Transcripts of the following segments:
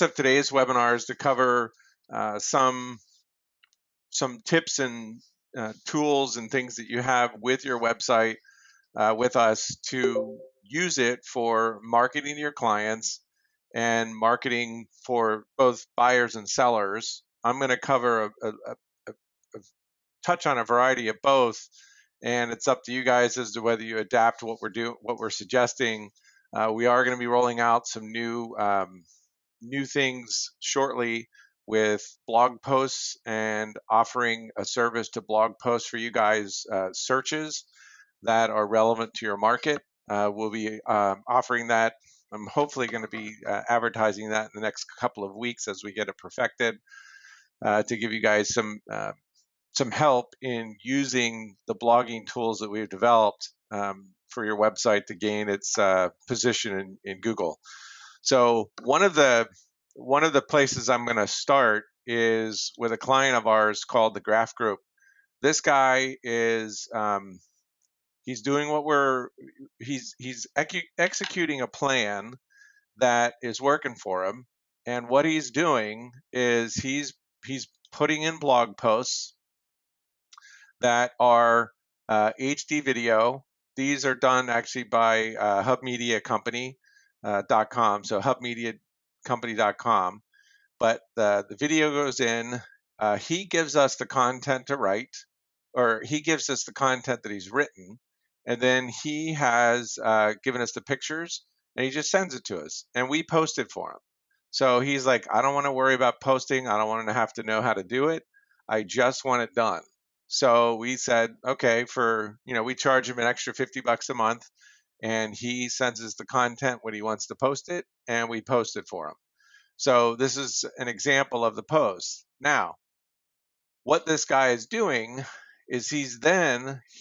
purpose of today's webinar is to cover some tips and tools and things that you have with your website with us to use it for marketing to your clients and marketing for both buyers and sellers. I'm going to cover a touch on a variety of both, and it's up to you guys as to whether you adapt what we're suggesting. We are going to be rolling out some new things shortly with blog posts and offering a service to blog posts for you guys, searches that are relevant to your market. We'll be offering that. I'm hopefully going to be advertising that in the next couple of weeks as we get it perfected, to give you guys some help in using the blogging tools that we've developed for your website to gain its position in Google. So one of the places I'm going to start is with a client of ours called the Graph Group. This guy is he's doing he's executing a plan that is working for him, and what he's doing is he's putting in blog posts that are HD video. These are done actually by hubmediacompany.com, so hubmediacompany.com. But the video goes in. He gives us the content to write, or he gives us the content that he's written, and then he has given us the pictures, and he just sends it to us, and we post it for him. So he's like, I don't want to worry about posting. I don't want to have to know how to do it. I just want it done. So we said, okay, we charge him an extra $50 a month, and he sends us the content when he wants to post it, and we post it for him. So this is an example of the post. Now, what this guy is doing is he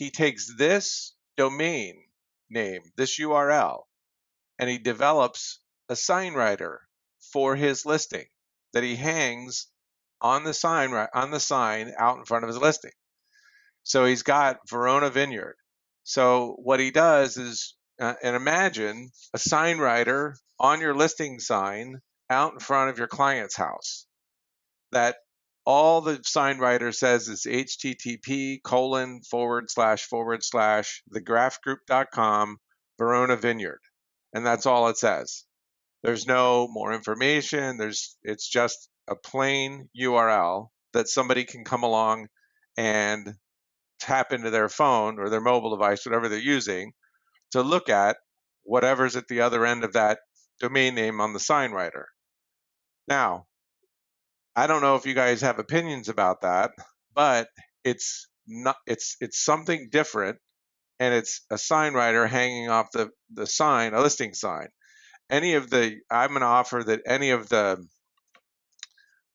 takes this domain name, this URL, and he develops a sign writer for his listing that he hangs on the sign out in front of his listing. So he's got Verona Vineyard. So what he does is, and imagine a sign writer on your listing sign out in front of your client's house, that all the sign writer says is http://thegraphgroup.com Verona Vineyard. And that's all it says. There's no more information. It's just a plain URL that somebody can come along and tap into their phone or their mobile device, whatever they're using, to look at whatever's at the other end of that domain name on the sign writer. Now, I don't know if you guys have opinions about that, but it's something different, and it's a sign writer hanging off the sign, a listing sign. I'm going to offer that any of the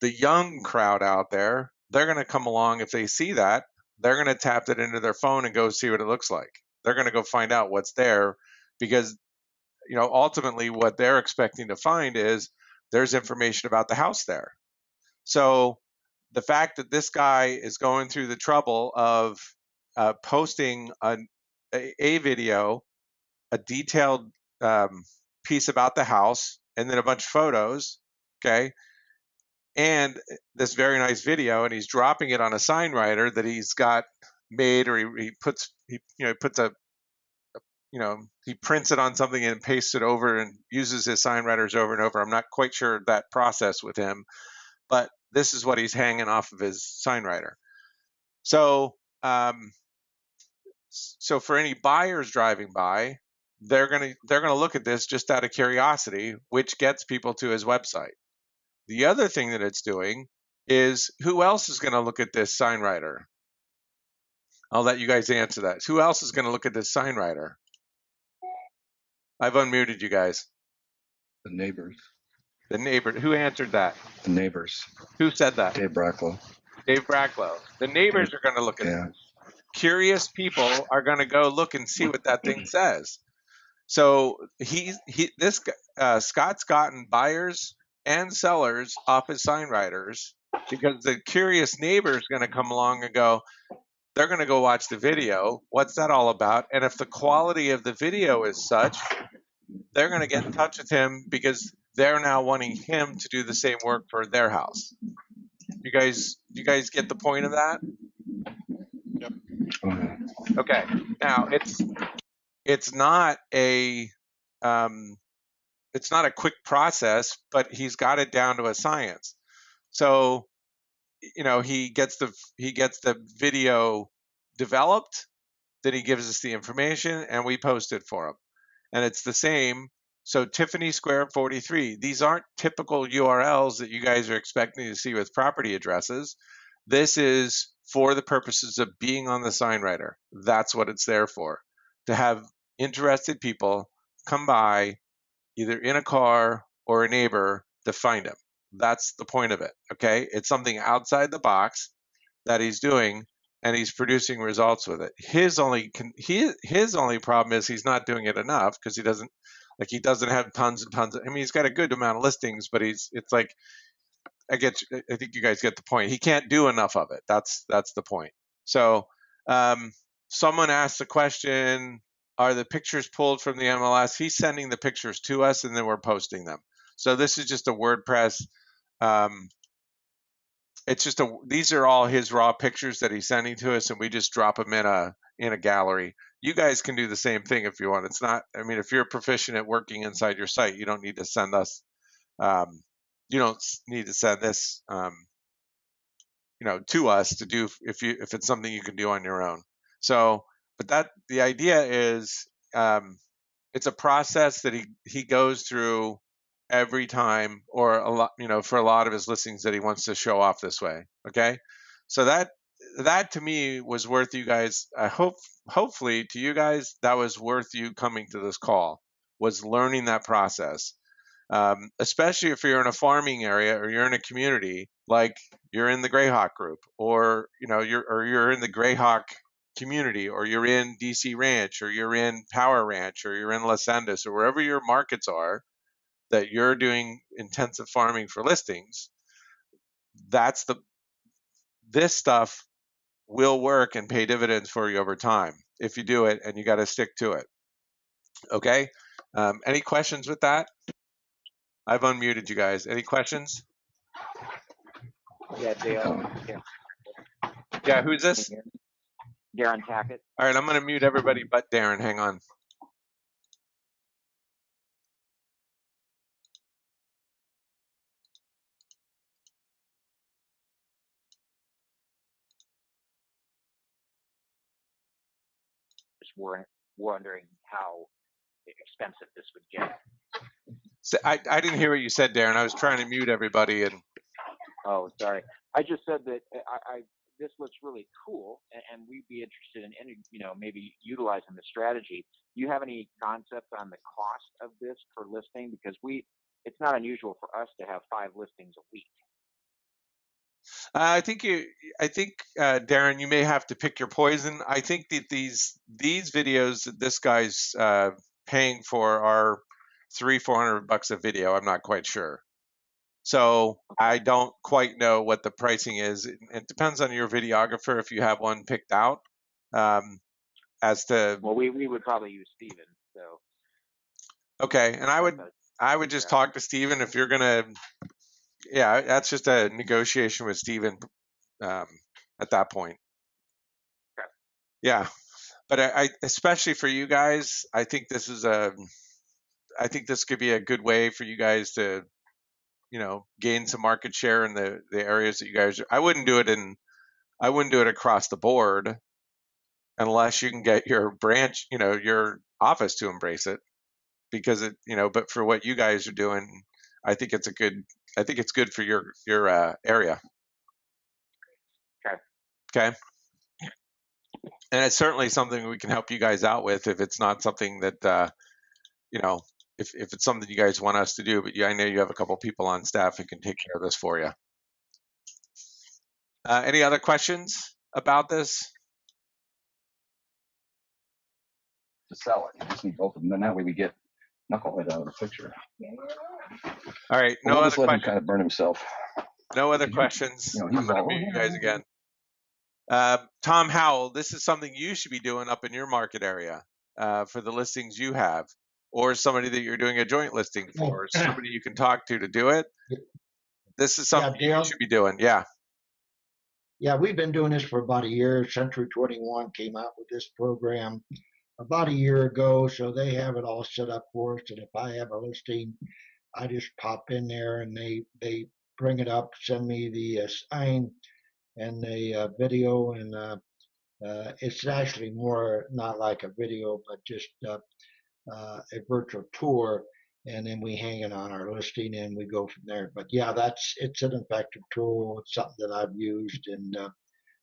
young crowd out there, they're going to come along. If they see that, they're going to tap it into their phone and go see what it looks like. They're going to go find out what's there, because ultimately what they're expecting to find is there's information about the house there. So the fact that this guy is going through the trouble of posting a video, a detailed piece about the house, and then a bunch of photos, okay, and this very nice video, and he's dropping it on a sign writer that he's got made, or he prints it on something and pastes it over and uses his sign writers over and over. I'm not quite sure that process with him, but this is what he's hanging off of his sign writer. So for any buyers driving by, they're gonna look at this just out of curiosity, which gets people to his website. The other thing that it's doing is, who else is going to look at this sign writer? I'll let you guys answer that. Who else is going to look at this sign writer? I've unmuted you guys. The neighbors. The neighbor. Who answered that? The neighbors. Who said that? Dave Bracklow. Dave Bracklow. The neighbors are going to look at it. Curious people are going to go look and see what that thing says. So Scott's gotten buyers and sellers off his sign writers, because the curious neighbor is going to come along and they're going to go watch the video. What's that all about? And if the quality of the video is such, they're going to get in touch with him, because they're now wanting him to do the same work for their house. Do you guys get the point of that? Yep. Okay. Now it's not a quick process, but he's got it down to a science. So, he gets the video developed, then he gives us the information and we post it for him. And it's the same. So Tiffany Square 43, these aren't typical URLs that you guys are expecting to see with property addresses. This is for the purposes of being on the sign writer. That's what it's there for, to have interested people come by either in a car or a neighbor to find him. That's the point of it. Okay. It's something outside the box that he's doing, and he's producing results with it. His only problem is he's not doing it enough, because he doesn't have tons and tons I mean, he's got a good amount of listings, but it's like, I think you guys get the point. He can't do enough of it. That's the point. So someone asked the question, are the pictures pulled from the MLS? He's sending the pictures to us and then we're posting them. So this is just a WordPress. These are all his raw pictures that he's sending to us, and we just drop them in a gallery. You guys can do the same thing if you want. It's not, I mean, if you're proficient at working inside your site, you don't need to send us, you don't need to send this, to us to do if it's something you can do on your own. So, but the idea is, it's a process that he goes through every time, or a lot, for a lot of his listings that he wants to show off this way. Okay. So that to me was worth you guys. Hopefully to you guys, that was worth you coming to this call, was learning that process. Especially if you're in a farming area or you're in a community, like you're in the Greyhawk group, or you're in the Greyhawk community, or you're in DC Ranch, or you're in Power Ranch, or you're in Los Andes, or wherever your markets are that you're doing intensive farming for listings. This stuff will work and pay dividends for you over time if you do it, and you got to stick to it. Okay. Any questions with that? I've unmuted you guys. Any questions? Yeah, Dale. Yeah, who's this? Darren Tackett. All right, I'm going to mute everybody but Darren. Hang on. Just wondering how expensive this would get. So I didn't hear what you said, Darren. I was trying to mute everybody. And oh, sorry. I just said that this looks really cool, and we'd be interested in maybe utilizing the strategy. Do you have any concept on the cost of this per listing? Because it's not unusual for us to have 5 listings a week. I think Darren, you may have to pick your poison. I think that these videos that this guy's paying for are $300-400 a video. I'm not quite sure. So I don't quite know what the pricing is. It depends on your videographer if you have one picked out. As to, well, we would probably use Steven. So okay, and I would just talk to Steven if you're gonna. Yeah, that's just a negotiation with Steven at that point. Okay. Yeah, but I especially for you guys, I think this could be a good way for you guys to, gain some market share in the areas that you guys are. I wouldn't do it across the board unless you can get your branch, your office to embrace it, because it, but for what you guys are doing, I think it's good for your area. Okay. Okay. And it's certainly something we can help you guys out with if it's not something that, if it's something you guys want us to do. But I know you have a couple people on staff who can take care of this for you. Any other questions about this? To sell it, you just need both of them. Then that way we get Knucklehead out of the picture. All right. No other questions. Let him kind of burn himself. No other questions. I'm going to mute you guys again. Tom Howell, this is something you should be doing up in your market area for the listings you have. or somebody that you're doing a joint listing for, somebody you can talk to do it. This is Yeah, something you Dale. should be doing. Yeah. Yeah, we've been doing this for about a year. Century 21 came out with this program about a year ago, so they have it all set up for us. And if I have a listing, I just pop in there and they bring it up, send me the sign and the video, and it's actually more not like a video, but just a virtual tour, and then we hang it on our listing and we go from there. But yeah, it's an effective tool. It's something that I've used, and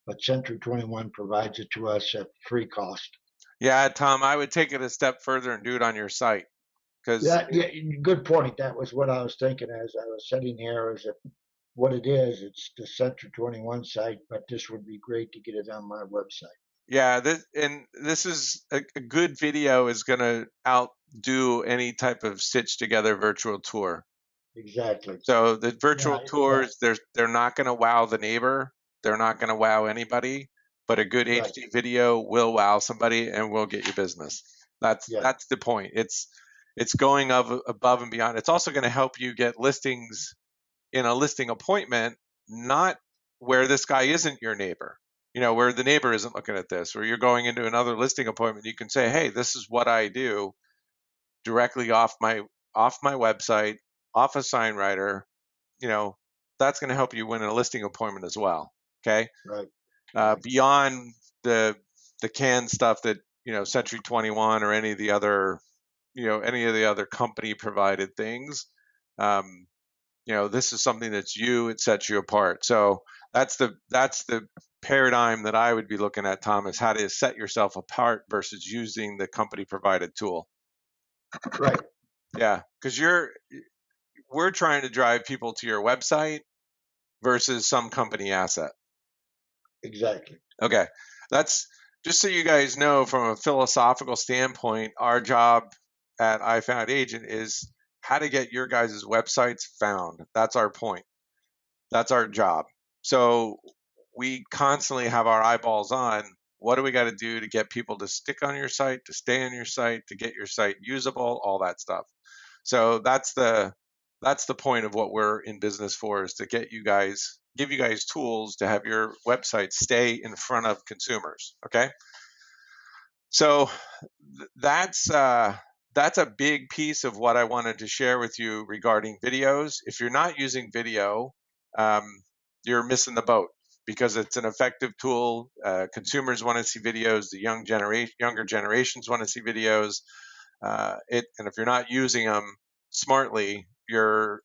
but Century 21 provides it to us at free cost. Yeah, Tom, I would take it a step further and do it on your site because Yeah, good point. That was what I was thinking as I was sitting here. Is that what it is? It's the Century 21 site, but this would be great to get it on my website. yeah, this is a good video is going to outdo any type of stitched together virtual tour. Exactly. So the virtual Yeah, tours, they're not going to wow the neighbor. They're not going to wow anybody. But a good right. HD video will wow somebody and will get you business. Yeah, That's the point. It's going above and beyond. It's also going to help you get listings in a listing appointment, not where this guy isn't your neighbor. Where the neighbor isn't looking at this, or you're going into another listing appointment. You can say, "Hey, this is what I do," directly off my website, off a SignWriter. That's going to help you win a listing appointment as well. Okay. right. Beyond the canned stuff that Century 21 or any of the other company provided things. This is something that's you. It sets you apart. So that's the paradigm that I would be looking at, Thomas. How to set yourself apart versus using the company provided tool. Right. Yeah, because we're trying to drive people to your website versus some company asset. Exactly. Okay, that's just so you guys know from a philosophical standpoint, our job at iFound Agent is how to get your guys' websites found. That's our point. That's our job. So we constantly have our eyeballs on what do we got to do to get people to stick on your site, to stay on your site, to get your site usable, all that stuff. So that's the point of what we're in business for, is to give you guys tools to have your website stay in front of consumers. Okay, so that's a big piece of what I wanted to share with you regarding videos. If you're not using video, you're missing the boat, because it's an effective tool. Consumers want to see videos. The younger generations want to see videos. And if you're not using them smartly, you're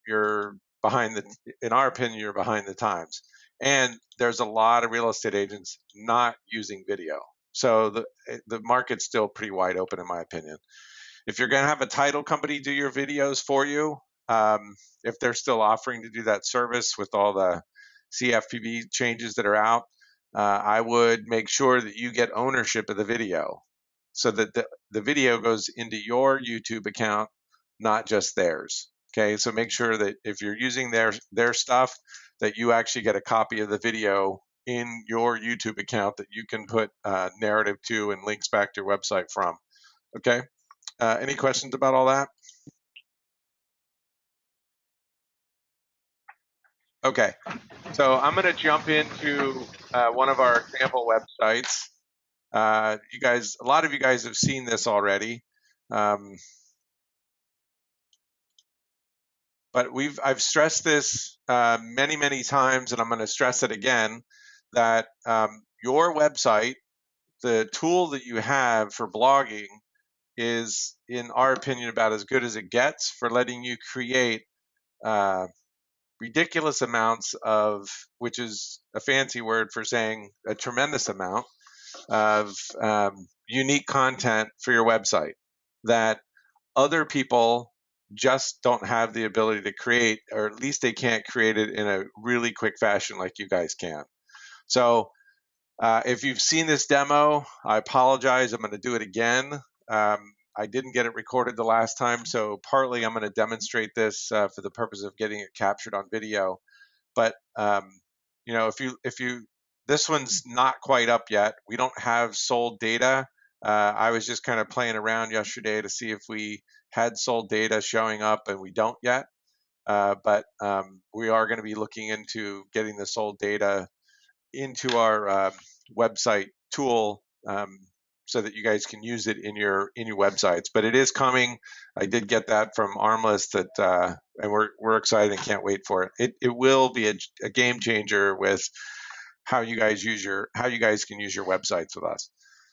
behind in our opinion, you're behind the times. And there's a lot of real estate agents not using video. So the market's still pretty wide open, in my opinion. If you're going to have a title company do your videos for you, if they're still offering to do that service with all the CFPB changes that are out, I would make sure that you get ownership of the video, so that the video goes into your YouTube account, not just theirs. Okay, so make sure that if you're using their stuff, that you actually get a copy of the video in your YouTube account that you can put narrative to and links back to your website from. Okay, any questions about all that? Okay, so I'm going to jump into one of our example websites. You guys, a lot of you guys have seen this already, but I've stressed this many times, and I'm going to stress it again, that your website, the tool that you have for blogging, is, in our opinion, about as good as it gets for letting you create ridiculous amounts of, which is a fancy word for saying a tremendous amount of unique content for your website that other people just don't have the ability to create, or at least they can't create it in a really quick fashion like you guys can. So if you've seen this demo, I apologize. I'm going to do it again. I didn't get it recorded the last time, so partly I'm going to demonstrate this for the purpose of getting it captured on video. But if you this one's not quite up yet. We don't have sold data I was just kind of playing around yesterday to see if we had sold data showing up, and we don't yet. But we are going to be looking into getting the sold data into our website tool, so that you guys can use it in your websites. But it is coming. I did get that from Armless, that and we're excited and can't wait for it. It will be a game changer with how you guys can use your websites with us.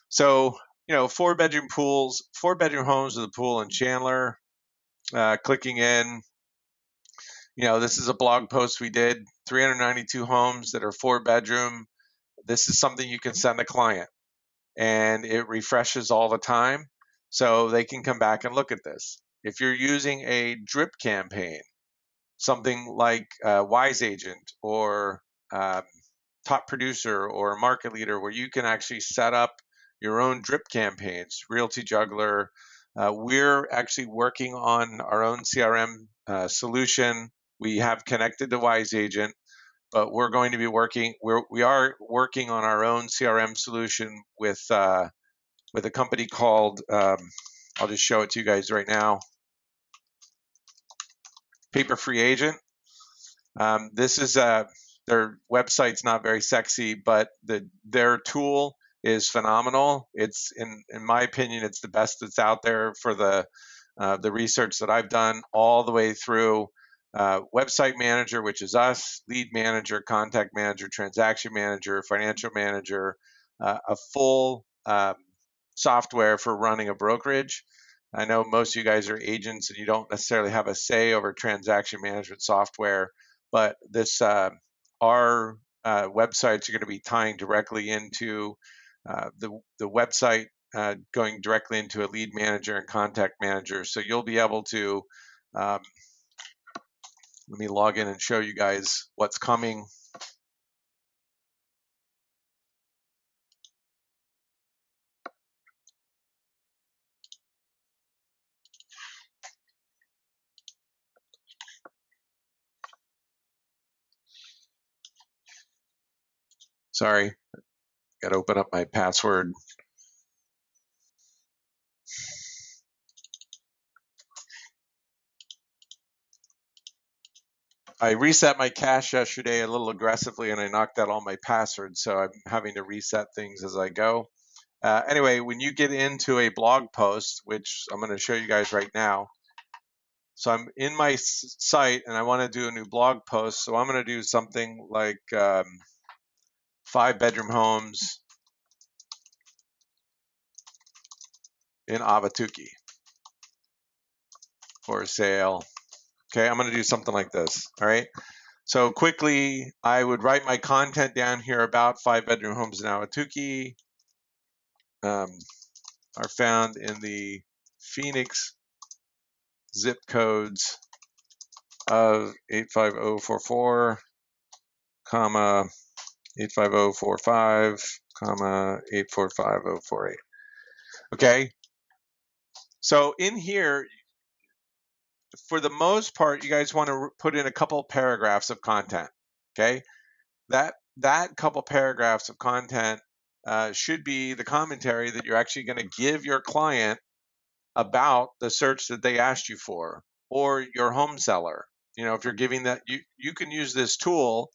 So, 4-bedroom pools, 4-bedroom homes with a pool in Chandler. Clicking in, this is a blog post we did, 392 homes that are 4-bedroom. This is something you can send a client, and it refreshes all the time, so they can come back and look at this. If you're using a drip campaign, something like Wise Agent or Top Producer or Market Leader, where you can actually set up your own drip campaigns, Realty Juggler. We're actually working on our own CRM solution. We have connected to Wise Agent, but we're going to be we are working on our own CRM solution with a company called, I'll just show it to you guys right now, Paper Free Agent. This is their website's not very sexy, but their tool is phenomenal. It's in my opinion, it's the best that's out there for the research that I've done all the way through. Website manager, which is us, lead manager, contact manager, transaction manager, financial manager, a full software for running a brokerage. I know most of you guys are agents and you don't necessarily have a say over transaction management software, but this our websites are going to be tying directly into the website, going directly into a lead manager and contact manager. So you'll be able to, let me log in and show you guys what's coming. Sorry, got to open up my password. I reset my cache yesterday a little aggressively, and I knocked out all my passwords, so I'm having to reset things as I go. Anyway, when you get into a blog post, which I'm going to show you guys right now, so I'm in my site and I want to do a new blog post, so I'm going to do something like 5-bedroom homes in Ahwatukee for sale. Okay, I'm going to do something like this. All right. So quickly, I would write my content down here about 5-bedroom homes in Ahwatukee. Are found in the Phoenix zip codes of 85044, comma 85045, comma 845048. Okay. So in here, for the most part, you guys want to put in a couple paragraphs of content. Okay. That couple paragraphs of content should be the commentary that you're actually going to give your client about the search that they asked you for, or your home seller. If you're giving that, you can use this tool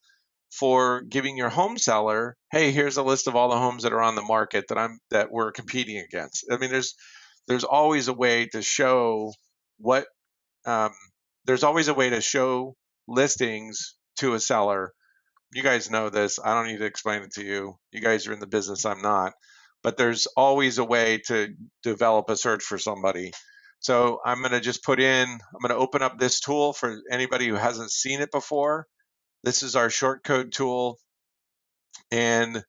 for giving your home seller, hey, here's a list of all the homes that are on the market that we're competing against. I mean, there's always a way to show what there's always a way to show listings to a seller. You guys know this. I don't need to explain it to you. You guys are in the business. I'm not. But there's always a way to develop a search for somebody. So I'm going to just I'm going to open up this tool for anybody who hasn't seen it before. This is our short code tool. And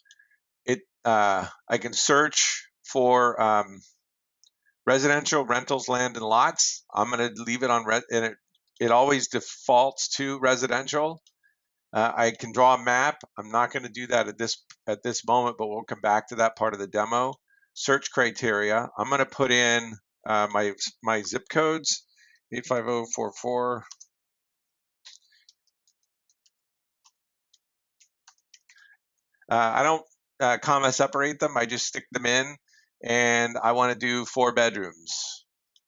I can search for residential, rentals, land, and lots. I'm going to leave it on and it always defaults to residential. I can draw a map. I'm not going to do that at this moment, but we'll come back to that part of the demo. Search criteria. I'm going to put in my zip codes, 85044. I don't comma separate them. I just stick them in. and I want to do 4 bedrooms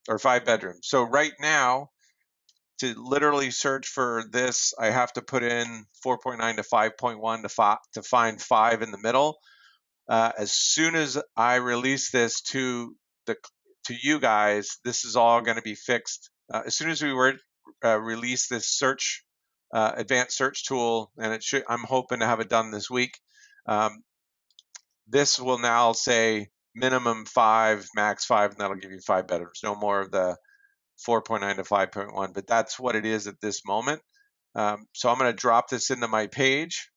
or 5 bedrooms. So right now, to literally search for this, I have to put in 4.9 to 5.1 to find 5 in the middle. As soon as I release this to you guys, this is all going to be fixed. As soon as we release this search advanced search tool, and I'm hoping to have it done this week. This will now say minimum 5, max 5, and that'll give you 5 bedrooms. No more of the 4.9 to 5.1, but that's what it is at this moment. So I'm going to drop this into my page.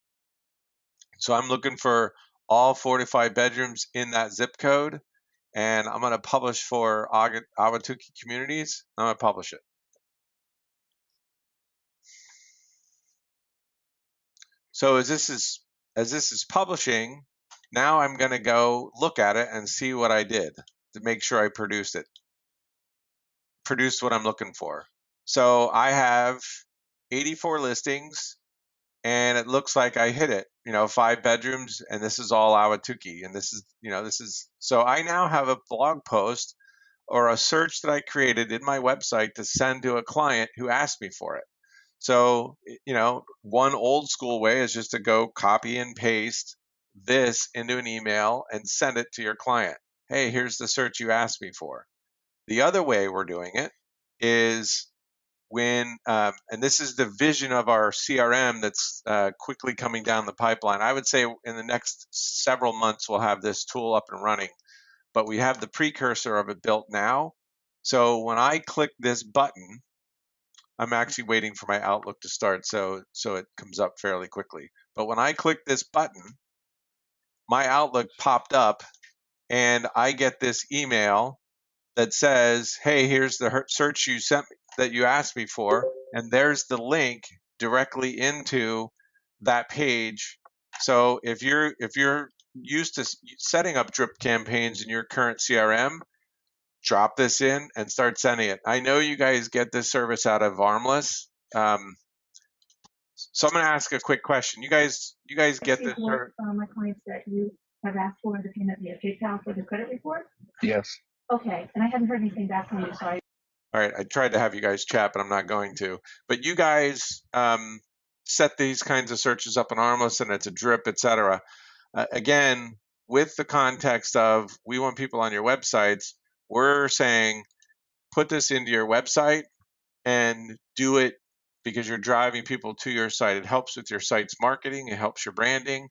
So I'm looking for all 45 bedrooms in that zip code, and I'm going to publish for Ahwatukee communities. I'm going to publish it. So as this is publishing, now I'm going to go look at it and see what I did to make sure I produced what I'm looking for. So I have 84 listings, and it looks like I hit it. 5 bedrooms, and this is all Ahwatukee, and this is so I now have a blog post or a search that I created in my website to send to a client who asked me for it. So, one old school way is just to go copy and paste this into an email and send it to your client. Hey, here's the search you asked me for. The other way we're doing it is when, and this is the vision of our CRM that's quickly coming down the pipeline. I would say in the next several months, we'll have this tool up and running, but we have the precursor of it built now. So when I click this button, I'm actually waiting for my Outlook to start so it comes up fairly quickly. But when I click this button, my Outlook popped up and I get this email that says, hey, here's the search you sent me that you asked me for, and there's the link directly into that page. So if you're used to setting up drip campaigns in your current CRM, drop this in and start sending it. I know you guys get this service out of Armless. So I'm going to ask a quick question. You guys get this? My clients that you have asked for the payment via PayPal for the credit report? Yes. Okay, and I haven't heard anything back from you, so All right, I tried to have you guys chat, but I'm not going to. But you guys set these kinds of searches up in Armless, and it's a drip, etc. Again, with the context of we want people on your websites, we're saying put this into your website and do it because you're driving people to your site. It helps with your site's marketing, it helps your branding,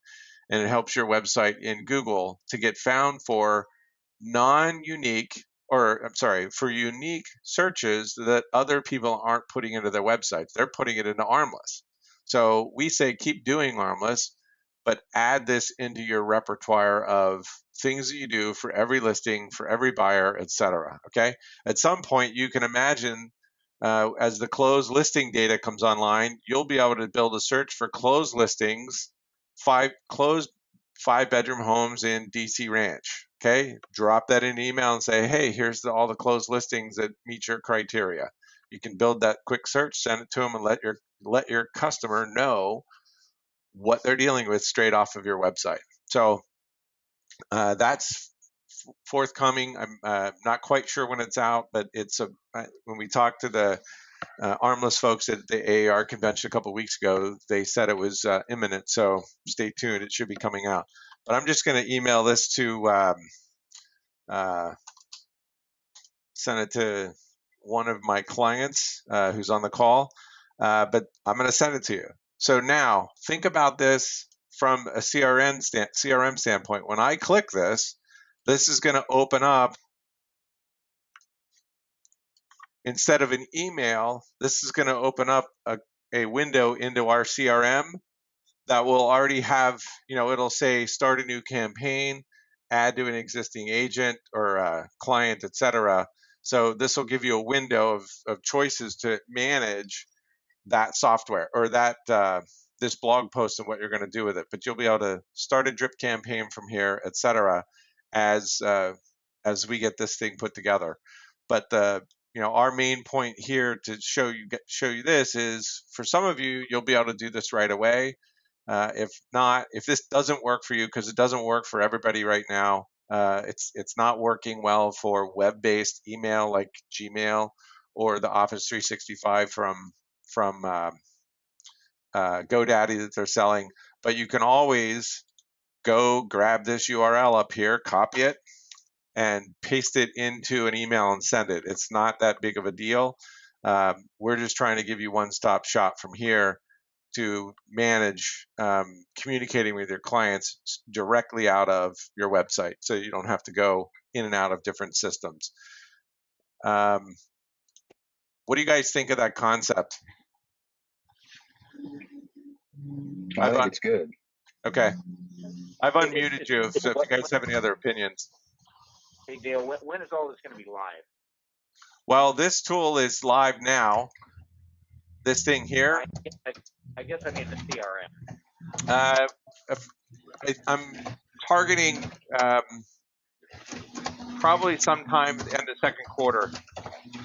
and it helps your website in Google to get found for non-unique, or I'm sorry, for unique searches that other people aren't putting into their websites. They're putting it into Armless. So we say keep doing Armless, but add this into your repertoire of things that you do for every listing, for every buyer, etc. Okay. At some point, you can imagine as the closed listing data comes online, you'll be able to build a search for closed listings, 5 bedroom homes in DC Ranch. Okay, drop that in an email and say, hey, here's all the closed listings that meet your criteria. You can build that quick search, send it to them, and let your customer know what they're dealing with straight off of your website. So that's forthcoming. I'm not quite sure when it's out, but when we talked to the Armless folks at the AAR convention a couple of weeks ago, they said it was imminent. So stay tuned; it should be coming out. But I'm just going to email this to send it to one of my clients who's on the call. But I'm going to send it to you. So now think about this from a CRM standpoint. When I click this is going to open up, instead of an email, this is going to open up a window into our CRM that will already have, it'll say start a new campaign, add to an existing agent or client, etc. So this will give you a window of choices to manage that software or that this blog post and what you're going to do with it. But you'll be able to start a drip campaign from here, etc. As we get this thing put together. But our main point here to show you this is, for some of you, you'll be able to do this right away. If not, if this doesn't work for you, because it doesn't work for everybody right now, It's not working well for web-based email like Gmail or the Office 365 from GoDaddy that they're selling. But you can always go grab this URL up here, copy it, and paste it into an email and send it. It's not that big of a deal. We're just trying to give you one-stop shop from here to manage communicating with your clients directly out of your website, so you don't have to go in and out of different systems. What do you guys think of that concept? I think it's good. Okay, I've It, unmuted it's, you, so if you what, guys have any other opinions. hey Dale, when is all this going to be live? Well, this tool is live now. This thing here, I guess I mean the CRM. I'm targeting probably sometime at the end of second quarter.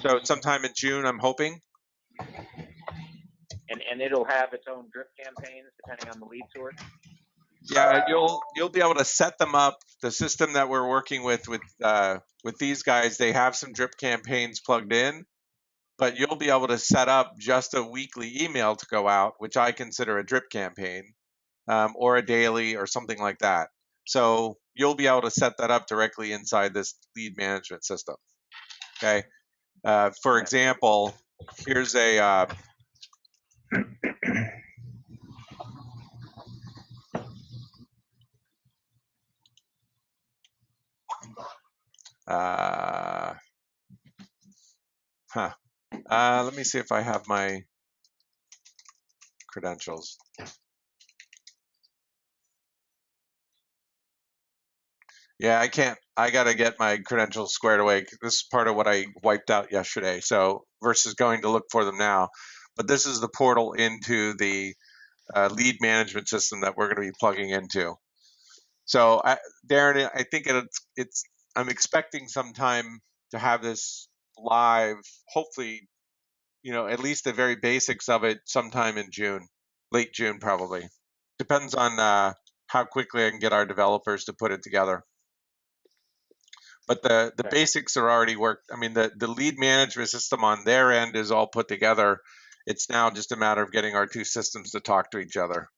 So sometime in June, I'm hoping. And it'll have its own drip campaigns depending on the lead source. Yeah, you'll be able to set them up. The system that we're working with these guys, they have some drip campaigns plugged in, but you'll be able to set up just a weekly email to go out, which I consider a drip campaign, or a daily or something like that. So you'll be able to set that up directly inside this lead management system. Okay. For example, here's a let me see if I have my credentials. Yeah, I can't. I got to get my credentials squared away. This is part of what I wiped out yesterday. So versus going to look for them now. But this is the portal into the lead management system that we're going to be plugging into. So Darren, I think it's I'm expecting sometime to have this live, hopefully, at least the very basics of it sometime in June, late June probably. Depends on how quickly I can get our developers to put it together. But the basics are already worked. I mean, the lead management system on their end is all put together. It's now just a matter of getting our two systems to talk to each other.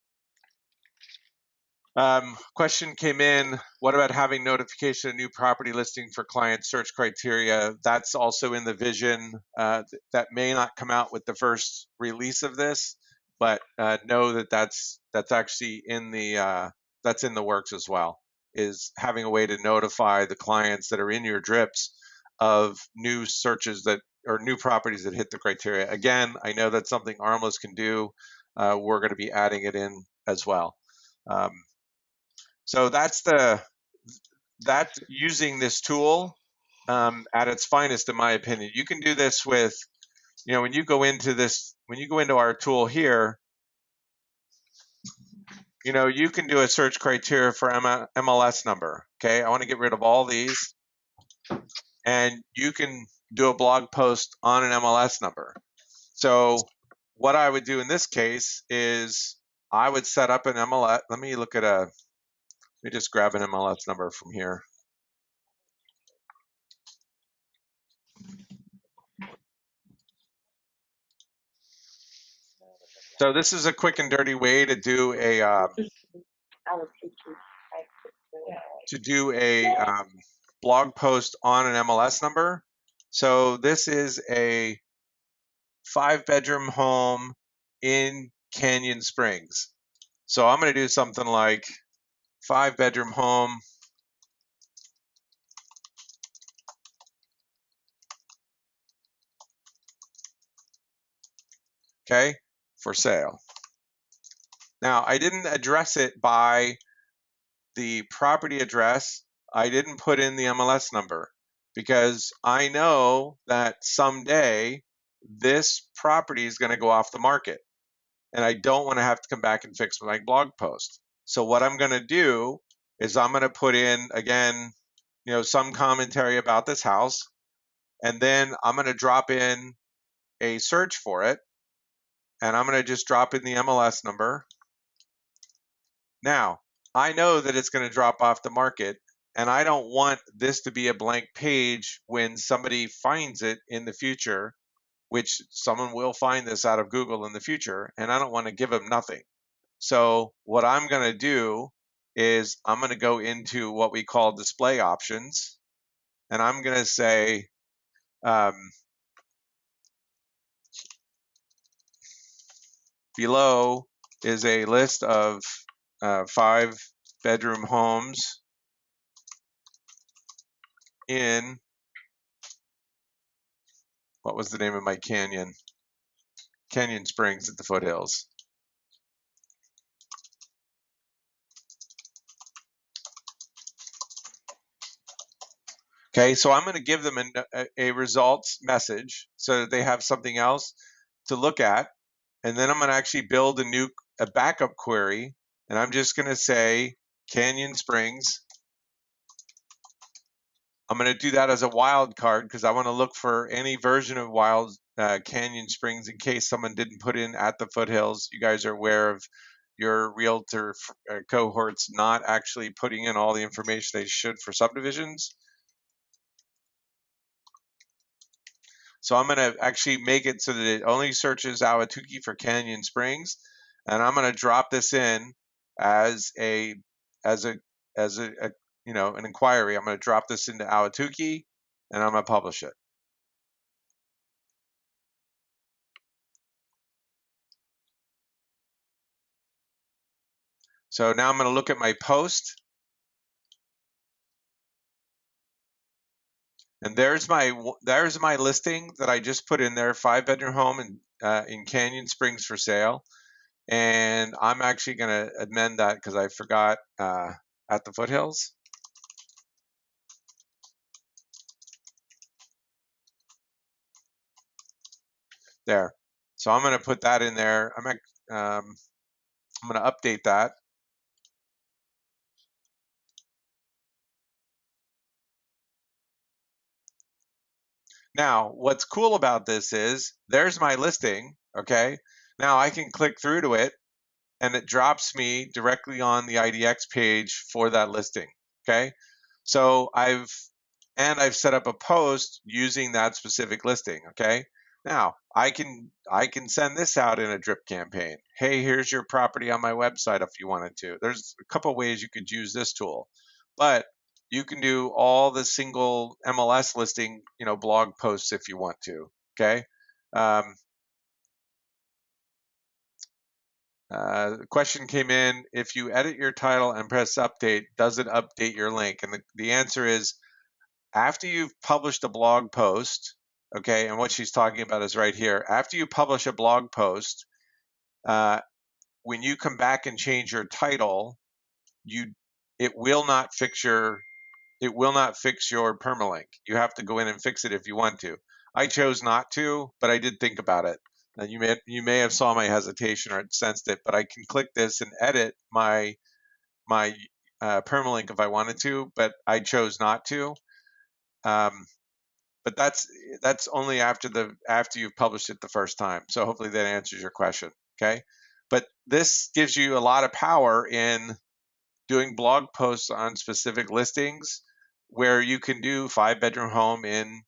Question came in, what about having notification of new property listing for client search criteria? That's also in the vision. That may not come out with the first release of this, but know that that's actually in the works as well, is having a way to notify the clients that are in your drips of new searches or new properties that hit the criteria. Again, I know that's something Armless can do. We're going to be adding it in as well. So that's using this tool at its finest, in my opinion. You can do this with, when you go into our tool here, you can do a search criteria for MLS number. Okay, I want to get rid of all these, and you can do a blog post on an MLS number. So what I would do in this case is I would set up an MLS. Let me just grab an MLS number from here. So this is a quick and dirty way to do a blog post on an MLS number. So this is a 5-bedroom home in Canyon Springs. So I'm going to do something like 5-bedroom home for sale. Now, I didn't address it by the property address. I didn't put in the MLS number because I know that someday this property is going to go off the market and I don't want to have to come back and fix my blog post. So what I'm going to do is I'm going to put in, again, some commentary about this house, and then I'm going to drop in a search for it, and I'm going to just drop in the MLS number. Now, I know that it's going to drop off the market And I don't want this to be a blank page when somebody finds it in the future, which someone will find this out of Google in the future, and I don't want to give them nothing. So what I'm going to do is I'm going to go into what we call display options, and I'm going to say below is a list of 5-bedroom homes in, what was the name of my canyon? Canyon Springs at the foothills. Okay, so I'm going to give them a results message so that they have something else to look at. And then I'm going to actually build a backup query. And I'm just going to say Canyon Springs. I'm going to do that as a wildcard because I want to look for any version of wild Canyon Springs in case someone didn't put in at the foothills. You guys are aware of your realtor cohorts not actually putting in all the information they should for subdivisions. So I'm going to actually make it so that it only searches Ahwatukee for Canyon Springs, and I'm going to drop this in as an inquiry. I'm going to drop this into Ahwatukee, and I'm going to publish it. So now I'm going to look at my post, and there's my listing that I just put in there, 5-bedroom home in Canyon Springs for sale. And I'm actually going to amend that because I forgot at the foothills. There. So I'm going to put that in there. I'm going to update that. Now, what's cool about this is there's my listing. Okay. Now I can click through to it and it drops me directly on the IDX page for that listing. Okay. So I've set up a post using that specific listing. Okay. Now I can send this out in a drip campaign. Hey, here's your property on my website if you wanted to. There's a couple ways you could use this tool, but you can do all the single MLS listing, blog posts if you want to. Okay. The question came in, if you edit your title and press update, does it update your link? And the answer is, after you've published a blog post, okay, and what she's talking about is right here. After you publish a blog post, when you come back and change your title, it will not fix your permalink. You have to go in and fix it if you want to. I chose not to, but I did think about it. And you may have saw my hesitation or sensed it, but I can click this and edit my permalink if I wanted to, but I chose not to. But that's only after you've published it the first time. So hopefully that answers your question. Okay, but this gives you a lot of power in doing blog posts on specific listings where you can do 5-bedroom home in,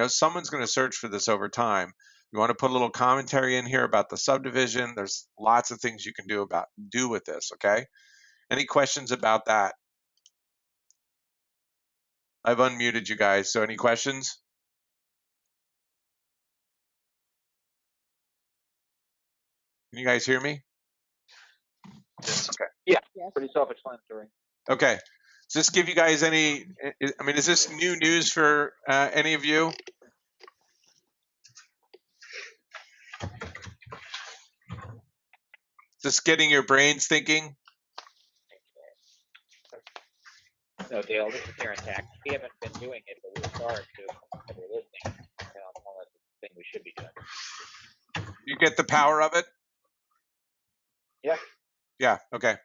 someone's going to search for this over time. You want to put a little commentary in here about the subdivision. There's lots of things you can do with this. Okay. Any questions about that? I've unmuted you guys. So any questions? Can you guys hear me? Yes. Okay. Yeah, pretty self-explanatory. Okay. Does this give you guys any, is this new news for any of you? Just getting your brains thinking? No, Dale, this is Aaron Tack. We haven't been doing it, but we're starting to cover listening. All that's the thing we should be doing. You get the power of it? Yeah. Yeah, okay.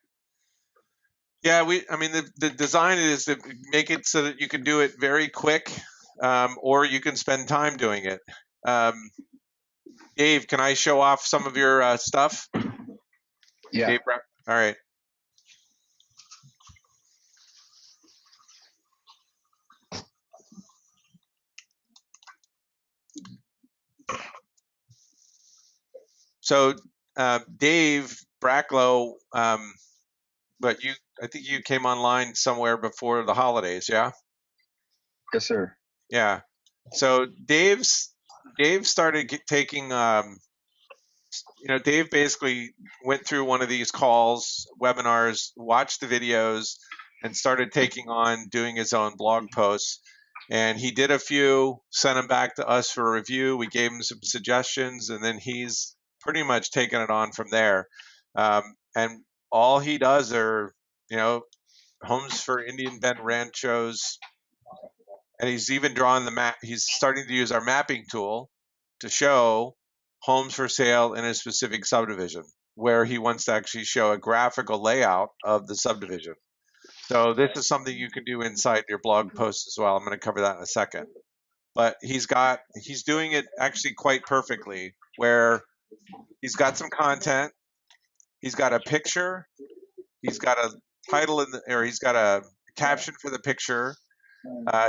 Yeah, the design is to make it so that you can do it very quick, or you can spend time doing it. Dave, can I show off some of your stuff? Yeah. Dave, all right. So Dave Bracklow, but I think you came online somewhere before the holidays, yeah? Yes, sir. Yeah. So Dave started taking, Dave basically went through one of these calls, webinars, watched the videos, and started taking on doing his own blog posts. And he did a few, sent them back to us for a review. We gave him some suggestions, and then he's pretty much taken it on from there. And all he does are, homes for Indian bed ranchos, and he's even drawn the map. He's starting to use our mapping tool to show homes for sale in a specific subdivision, where he wants to actually show a graphical layout of the subdivision. So this is something you can do inside your blog post as well. I'm going to cover that in a second. But he's doing it actually quite perfectly, where he's got some content, he's got a picture, he's got a title or he's got a caption for the picture.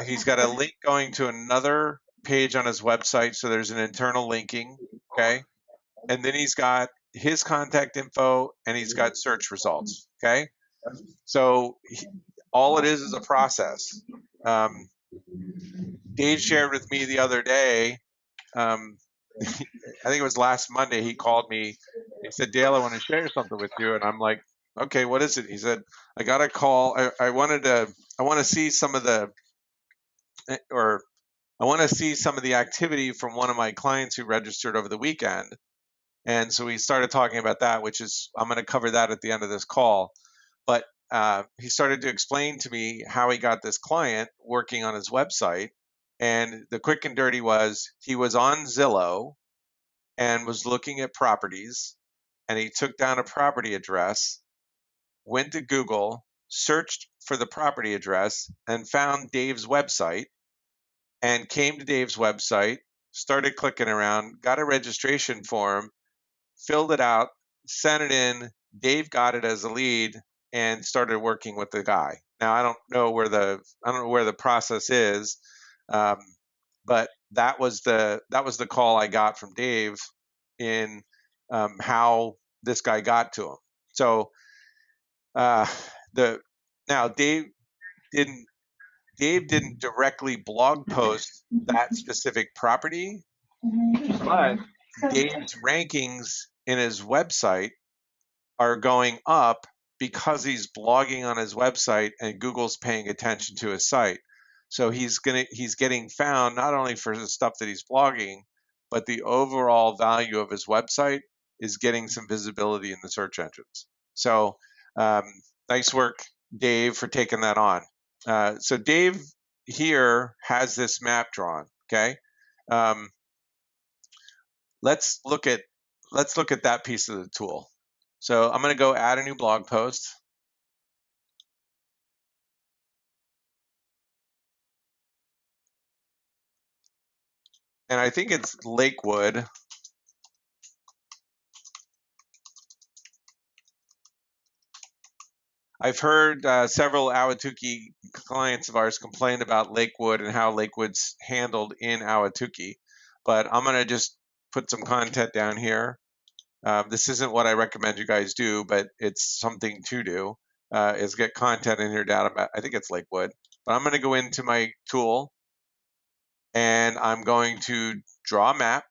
He's got a link going to another page on his website, so there's an internal linking, okay? And then he's got his contact info, and he's got search results, okay? So all it is a process. Dave shared with me the other day, I think it was last Monday, he called me. He said, Dale, I want to share something with you. And I'm like, okay, what is it? He said, I got a call. I want to see some of the, or I want to see some of the activity from one of my clients who registered over the weekend. And so we started talking about that, which is, I'm going to cover that at the end of this call. But he started to explain to me how he got this client working on his website. And the quick and dirty was he was on Zillow and was looking at properties, and he took down a property address, went to Google, searched for the property address, and found Dave's website, and came to Dave's website, started clicking around, got a registration form, filled it out, sent it in. Dave got it as a lead and started working with the guy. Now I don't know where the process is, but that was the call I got from Dave in how this guy got to him. So now Dave didn't directly blog post that specific property, but Dave's rankings in his website are going up because he's blogging on his website and Google's paying attention to his site. So he's getting found not only for the stuff that he's blogging, but the overall value of his website is getting some visibility in the search engines. So nice work, Dave, for taking that on. So Dave here has this map drawn. Okay, let's look at that piece of the tool. So I'm going to go add a new blog post. And I think it's Lakewood. I've heard several Ahwatukee clients of ours complain about Lakewood and how Lakewood's handled in Ahwatukee. But I'm going to just put some content down here. This isn't what I recommend you guys do, but it's something to do, is get content in your data. I think it's Lakewood. But I'm going to go into my tool, and I'm going to draw a map,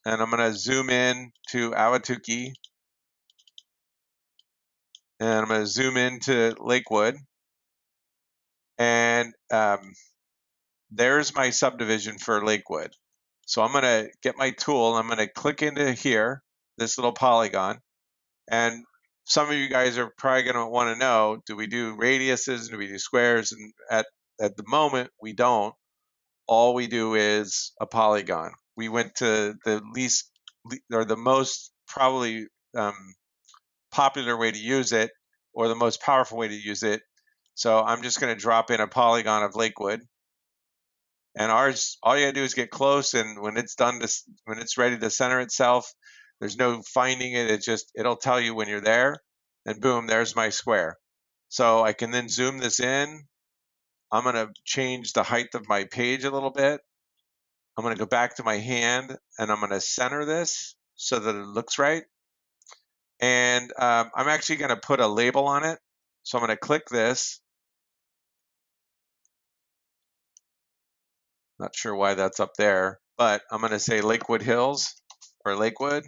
and I'm going to zoom in to Ahwatukee, and I'm going to zoom into Lakewood, and there's my subdivision for Lakewood. So I'm going to get my tool, and I'm going to click into here, this little polygon, and some of you guys are probably going to want to know, do we do radiuses, do we do squares? And at the moment, we don't. All we do is a polygon. We went to the least, or the most probably popular way to use it, or the most powerful way to use it. So I'm just going to drop in a polygon of Lakewood, and ours, all you gotta do is get close, and when it's when it's ready to center itself, there's no finding it. It'll tell you when you're there, and boom, there's my square. So I can then zoom this in. I'm going to change the height of my page a little bit. I'm going to go back to my hand, and I'm going to center this so that it looks right. And I'm actually going to put a label on it. So I'm going to click this. Not sure why that's up there, but I'm going to say Lakewood Hills or Lakewood.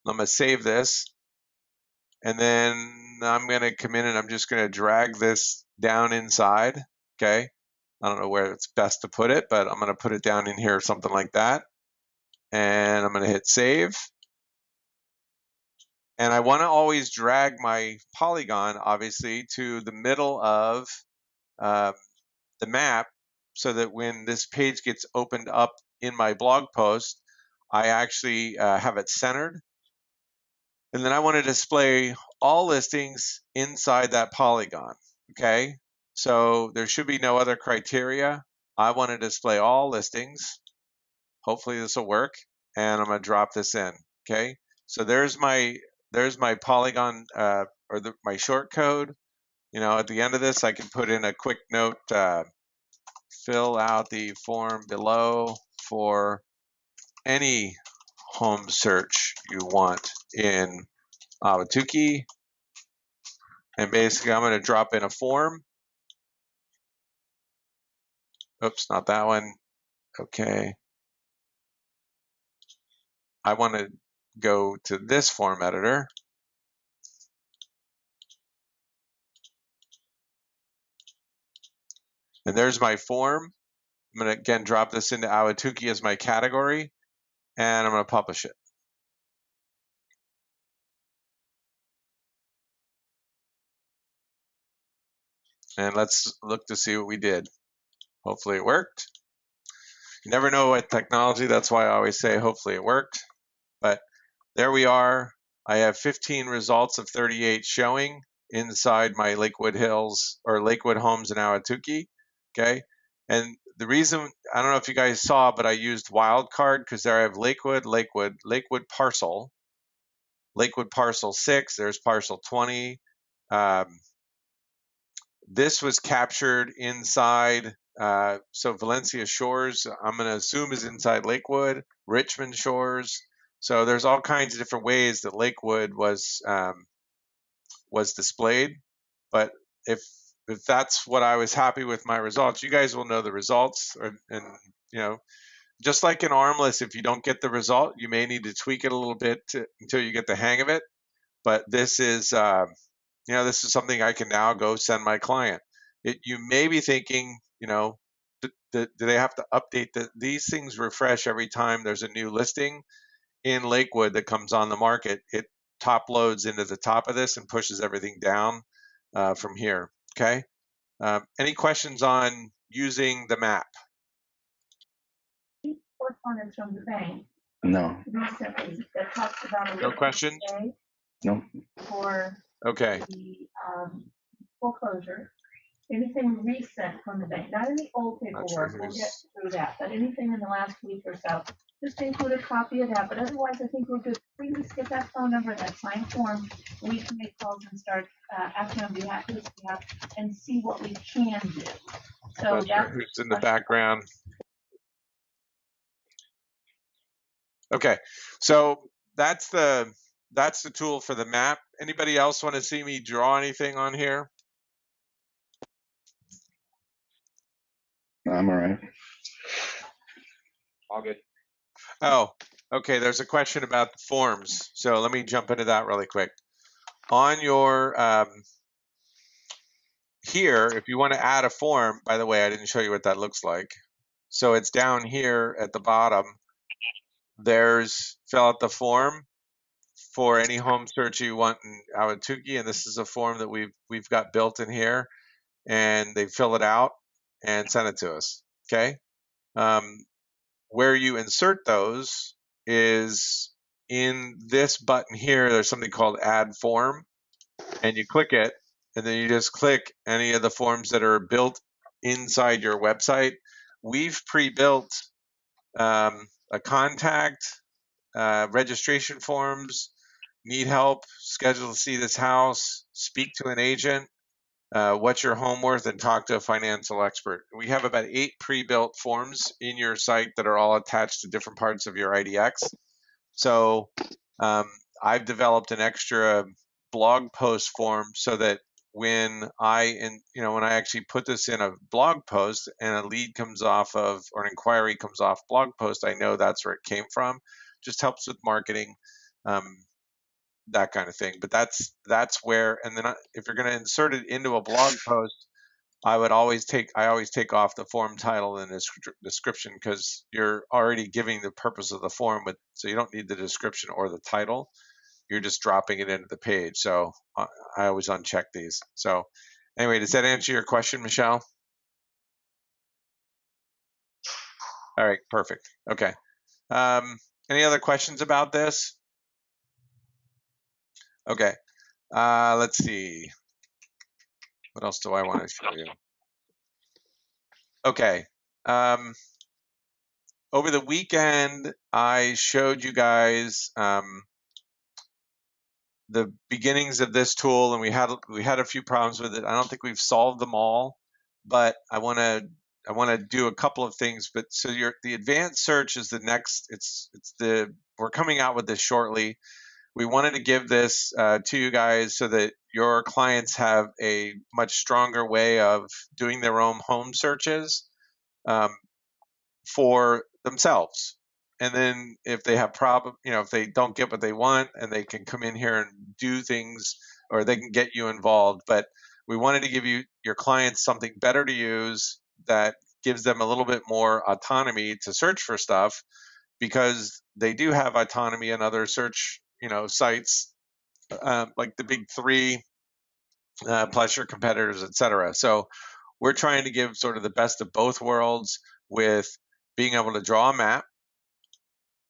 I'm going to save this. And then I'm going to come in and I'm just going to drag this down inside. Okay. I don't know where it's best to put it, but I'm going to put it down in here, something like that. And I'm going to hit save. And I want to always drag my polygon, obviously, to the middle of the map so that when this page gets opened up in my blog post, I actually have it centered. And then I want to display all listings inside that polygon. Okay, so there should be no other criteria. I want to display all listings. Hopefully this will work. And I'm going to drop this in. Okay, so there's my polygon my short code. You know, at the end of this, I can put in a quick note. Fill out the form below for any home search you want in Ahwatukee. And basically, I'm going to drop in a form. Oops, not that one. Okay. I want to go to this form editor. And there's my form. I'm going to, again, drop this into Ahwatukee as my category. And I'm going to publish it. And let's look to see what we did. Hopefully it worked. You never know with technology. That's why I always say hopefully it worked. But there we are. I have 15 results of 38 showing inside my Lakewood Hills or Lakewood Homes in Ahwatukee. Okay. And the reason, I don't know if you guys saw, but I used wildcard because there I have Lakewood parcel, Lakewood parcel 6, there's parcel 20. This was captured inside, so Valencia Shores, I'm going to assume is inside Lakewood, Richmond Shores. So there's all kinds of different ways that Lakewood was displayed. But if that's what I was happy with my results, you guys will know the results. And you know, just like in Armless, if you don't get the result, you may need to tweak it a little bit until you get the hang of it. But this is this is something I can now go send my client. You may be thinking, do they have to update these things refresh every time there's a new listing in Lakewood that comes on the market? It top loads into the top of this and pushes everything down from here. Okay. Any questions on using the map? Correspondence from the bank No. recently that talks about a No questions? No. for Okay. the foreclosure. Anything recent from the bank, not any old paperwork, we'll get through that, but anything in the last week or so, just include a copy of that. But otherwise, I think we're good. Please get that phone number, that signed form. We can make calls and start acting on behalf of this behalf and see what we can do. So that's who's in the background. Okay, so that's the tool for the map. Anybody else want to see me draw anything on here? I'm all right. All good. Oh, okay. There's a question about the forms. So let me jump into that really quick. On your here, if you want to add a form, by the way, I didn't show you what that looks like. So it's down here at the bottom. There's fill out the form for any home search you want in Ahwatukee, and this is a form that we've got built in here, and they fill it out and send it to us. Okay. Where you insert those is in this button here. There's something called Add Form, and you click it, and then you just click any of the forms that are built inside your website. We've pre-built a contact, registration forms, need help, schedule to see this house, speak to an agent, what's your home worth, and talk to a financial expert. We have about 8 pre-built forms in your site that are all attached to different parts of your IDX. So I've developed an extra blog post form so that when when I actually put this in a blog post and a lead comes off of, or an inquiry comes off blog post, I know that's where it came from. Just helps with marketing, that kind of thing. But that's where, and then if you're going to insert it into a blog post, I always take off the form title and the description, because you're already giving the purpose of the form so you don't need the description or the title. You're just dropping it into the page. So I always uncheck these. So anyway, does that answer your question, Michelle? All right, perfect. Okay. Any other questions about this? Okay. Let's see. What else do I want to show you? Okay. Over the weekend, I showed you guys the beginnings of this tool, and we had a few problems with it. I don't think we've solved them all, but I want to do a couple of things. But so the advanced search is the next. We're coming out with this shortly. We wanted to give this to you guys so that your clients have a much stronger way of doing their own home searches for themselves. And then if they have if they don't get what they want, and they can come in here and do things, or they can get you involved. But we wanted to give your clients something better to use that gives them a little bit more autonomy to search for stuff, because they do have autonomy in other search sites, like the big three, plus your competitors, etc. So we're trying to give sort of the best of both worlds, with being able to draw a map,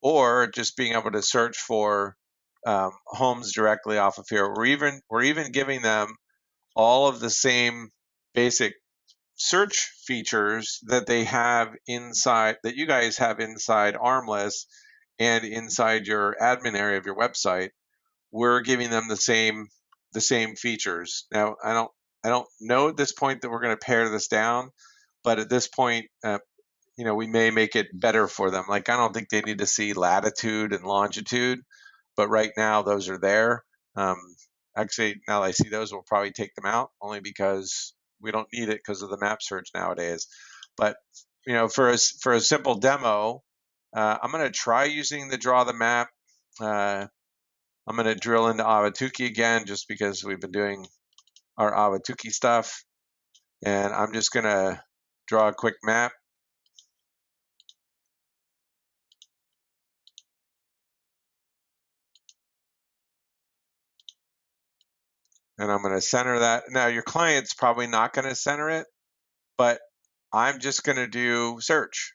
or just being able to search for homes directly off of here. We're even giving them all of the same basic search features that they have inside, that you guys have inside Armless and inside your admin area of your website. We're giving them the same features. Now, I don't know at this point that we're going to pare this down, but at this point, we may make it better for them. Like, I don't think they need to see latitude and longitude, but right now those are there. Actually, now that I see those, we'll probably take them out, only because we don't need it because of the map search nowadays. But for a simple demo, I'm going to try using the draw the map. I'm going to drill into Avatuki again, just because we've been doing our Avatuki stuff, and I'm just going to draw a quick map. And I'm going to center that. Now, your client's probably not going to center it, but I'm just going to do search.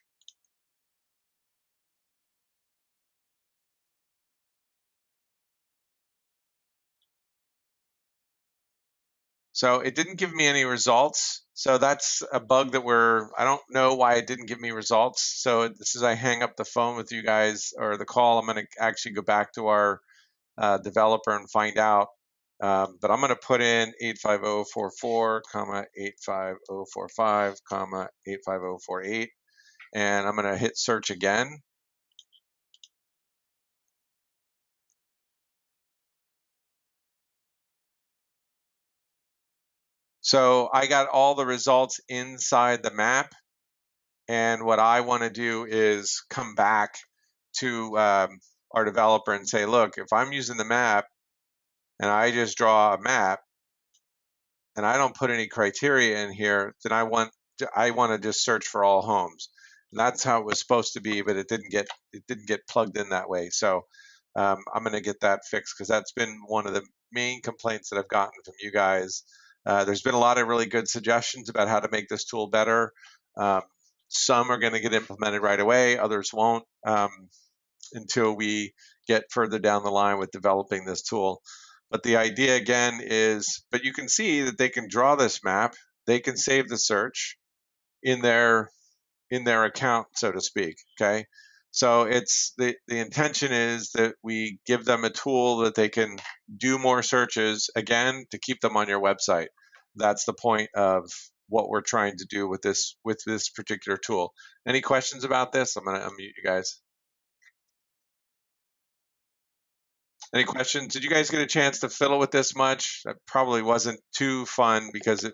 So it didn't give me any results. So that's a bug that I don't know why it didn't give me results. So as I hang up the phone with you guys, or the call, I'm going to actually go back to our developer and find out. But I'm going to put in 85044, 85045, 85048, and I'm going to hit search again. So I got all the results inside the map, and what I want to do is come back to our developer and say, look, if I'm using the map and I just draw a map and I don't put any criteria in here, then I want to just search for all homes. And that's how it was supposed to be, but it didn't get plugged in that way. So I'm going to get that fixed, because that's been one of the main complaints that I've gotten from you guys. There's been a lot of really good suggestions about how to make this tool better. Some are going to get implemented right away, others won't, until we get further down the line with developing this tool. But the idea again is, but you can see that they can draw this map, they can save the search in their account, so to speak. Okay, so it's the intention is that we give them a tool that they can do more searches, again, to keep them on your website. that's the point of what we're trying to do with this particular tool. Any questions about this? I'm going to unmute you guys. Any questions? Did you guys get a chance to fiddle with this much? That probably wasn't too fun because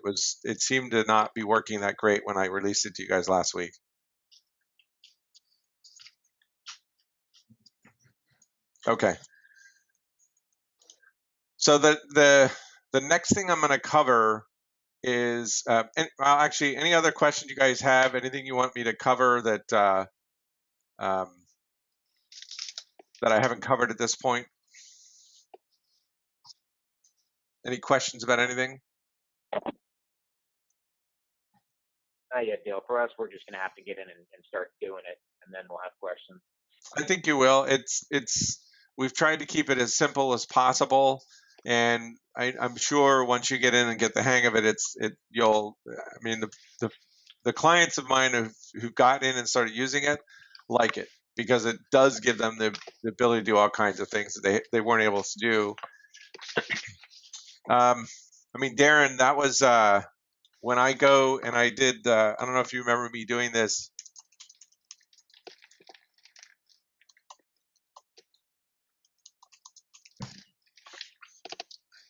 it seemed to not be working that great when I released it to you guys last week. Okay. So the next thing I'm going to cover is well, actually, any other questions you guys have? Anything you want me to cover that that I haven't covered at this point? Any questions about anything? Not yet, Dale. For us, we're just going to have to get in and start doing it, and then we'll have questions. I think you will. We've tried to keep it as simple as possible, and I'm sure once you get in and get the hang of it, you'll. I mean, the clients of mine who've gotten in and started using it like it because it does give them the ability to do all kinds of things that they weren't able to do. I mean, Darren, that was when I go and I did. I don't know if you remember me doing this.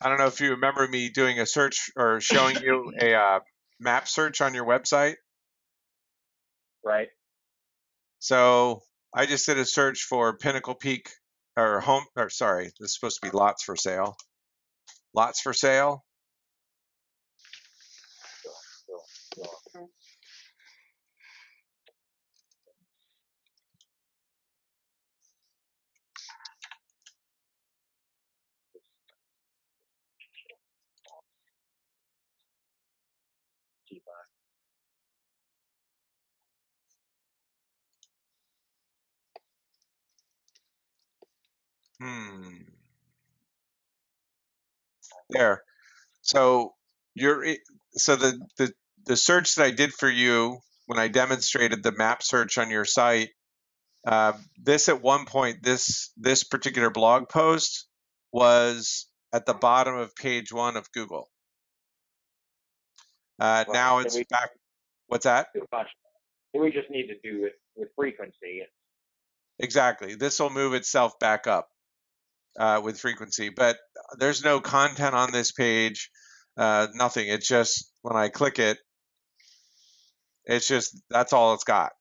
I don't know if you remember me doing a search or showing you a map search on your website. Right. So I just did a search for Pinnacle Peak sorry, this is supposed to be lots for sale. Lots for sale. There. So the search that I did for you when I demonstrated the map search on your site, this at one point, this particular blog post was at the bottom of page 1 of Google. Now it's back. What's that? We just need to do it with frequency. Exactly. This will move itself back up with frequency, but there's no content on this page. Nothing. It's just when I click it, it's just that's all it's got.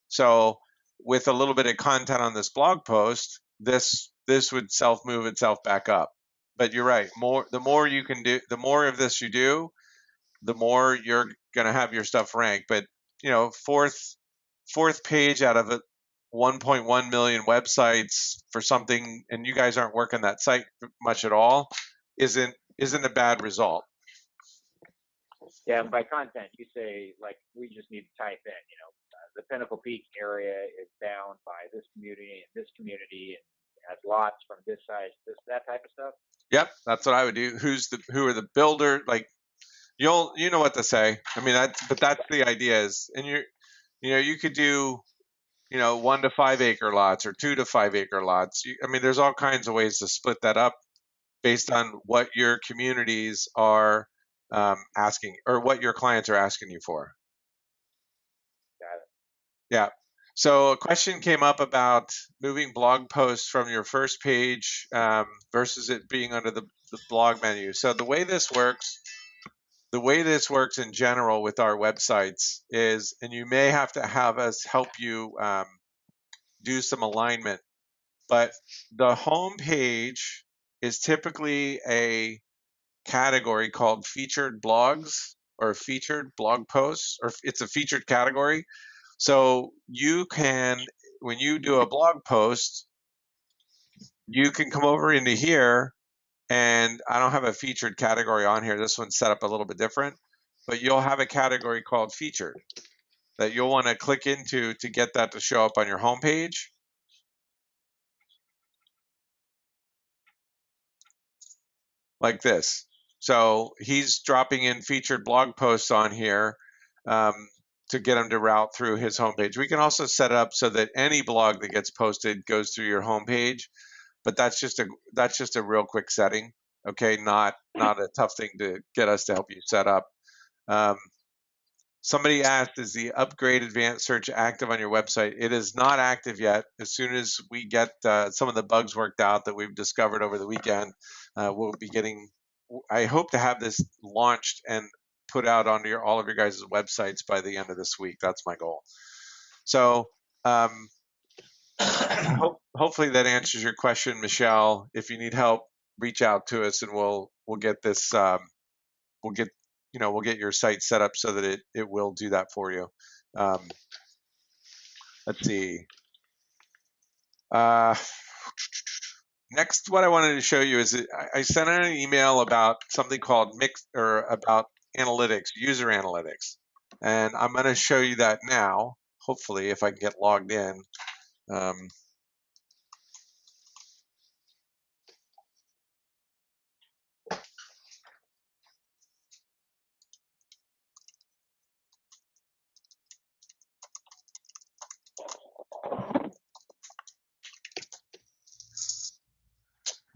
So with a little bit of content on this blog post, this would move itself back up. But you're right. The more you can do, the more of this you do, the more you're going to have your stuff ranked. But you know, fourth page out of 1.1 million websites for something, and you guys aren't working that site much at all, isn't a bad result. Yeah, and by content, you say like we just need to type in, you know, the Pinnacle Peak area is down by this community and this community, and has lots from this size, that type of stuff. Yep, that's what I would do. Who are the builder? Like you know what to say. I mean that's the idea is, and you could do 1 to 5 acre lots or 2 to 5 acre lots. I mean there's all kinds of ways to split that up based on what your communities are asking or what your clients are asking you for. Got it. Yeah. So a question came up about moving blog posts from your first page versus it being under the blog menu. So the way this works in general with our websites is, and you may have to have us help you do some alignment, but the home page is typically a category called featured blogs or featured blog posts, or it's a featured category. So you can, when you do a blog post, you can come over into here, and I don't have a featured category on here. This one's set up a little bit different, but you'll have a category called featured that you'll want to click into to get that to show up on your homepage. Like this. So he's dropping in featured blog posts on here to get him to route through his homepage. We can also set it up so that any blog that gets posted goes through your homepage, but that's just a real quick setting. Okay, not a tough thing to get us to help you set up. Somebody asked, is the upgrade advanced search active on your website? It is not active yet. As soon as we get some of the bugs worked out that we've discovered over the weekend, we'll be getting, I hope to have this launched and put out on all of your guys' websites by the end of this week. That's my goal. So hopefully that answers your question, Michelle. If you need help, reach out to us and we'll get this, we'll get your site set up so that it will do that for you. Let's see. Next, what I wanted to show you is I sent out an email about something called about analytics, user analytics, and I'm going to show you that now. Hopefully, if I can get logged in. All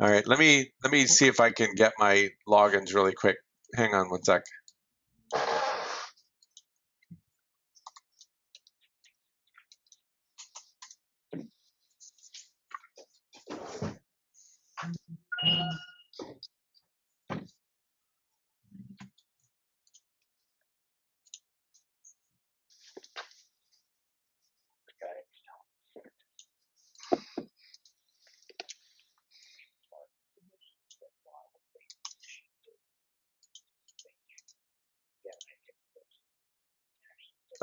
right, let me see if I can get my logins really quick. Hang on one sec.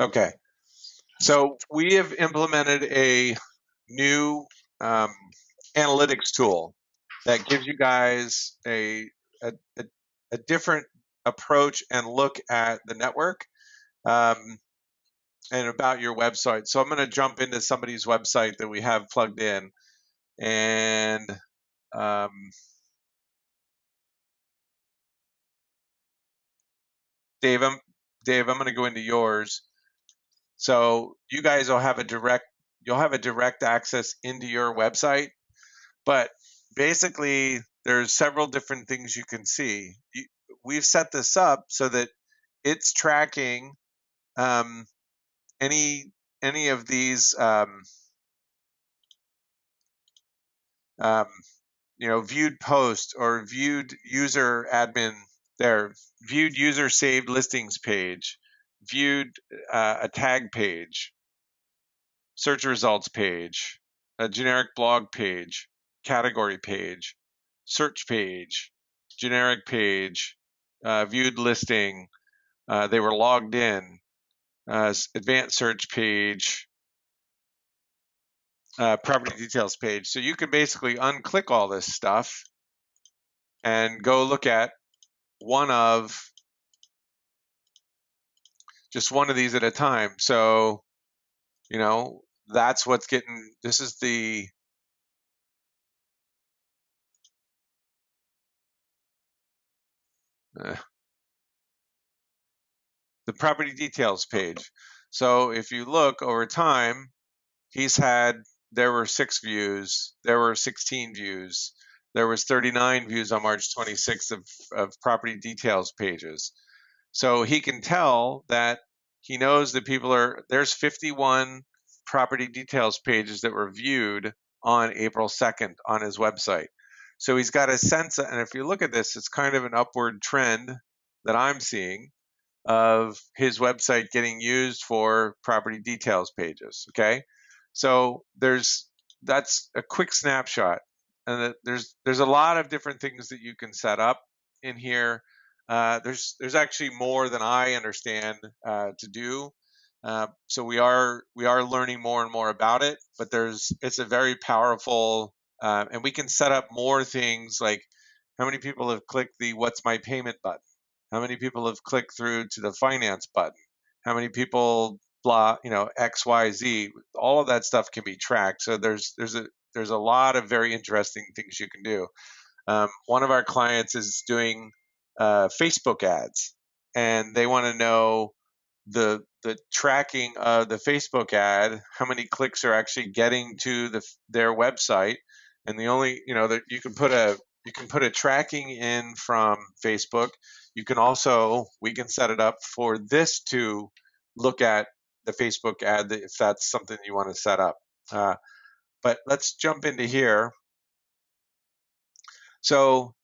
Okay, so we have implemented a new analytics tool that gives you guys a different approach and look at the network and about your website. So I'm going to jump into somebody's website that we have plugged in, and Dave, I'm going to go into yours. So you guys will have you'll have a direct access into your website, but basically there's several different things you can see. We've set this up so that it's tracking any of these viewed posts or viewed user admin there, viewed user saved listings page, viewed a tag page, search results page, a generic blog page, category page, search page, generic page, viewed listing, they were logged in, advanced search page, property details page. So you can basically unclick all this stuff and go look at just one of these at a time. So, that's what's getting, this is the property details page. So if you look over time, there were 6 views, there were 16 views, there was 39 views on March 26th of property details pages. So he can tell that he knows that there's 51 property details pages that were viewed on April 2nd on his website. So he's got a sense, and if you look at this, it's kind of an upward trend that I'm seeing of his website getting used for property details pages. Okay, so that's a quick snapshot, and there's a lot of different things that you can set up in here. There's actually more than I understand to do. So we are learning more and more about it, but it's a very powerful, and we can set up more things like how many people have clicked the "What's my payment" button, how many people have clicked through to the finance button, how many people X, Y, Z. All of that stuff can be tracked. So there's a lot of very interesting things you can do. One of our clients is doing Facebook ads, and they want to know the tracking of the Facebook ad, how many clicks are actually getting to their website, and the only that you can put a You can put a tracking in from Facebook. You can also, we can set it up for this to look at the Facebook ad if that's something you want to set up. But let's jump into here. So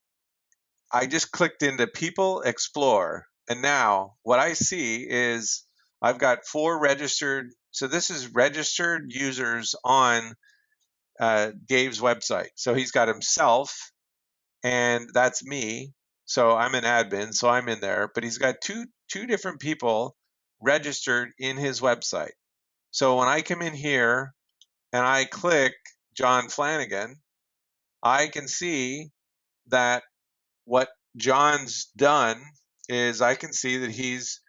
I just clicked into People Explore, and now what I see is I've got 4 registered. So this is registered users on Dave's website. So he's got himself, and that's me. So I'm an admin, so I'm in there. But he's got two different people registered in his website. So when I come in here and I click John Flanagan, I can see that what John's done is I can see that he's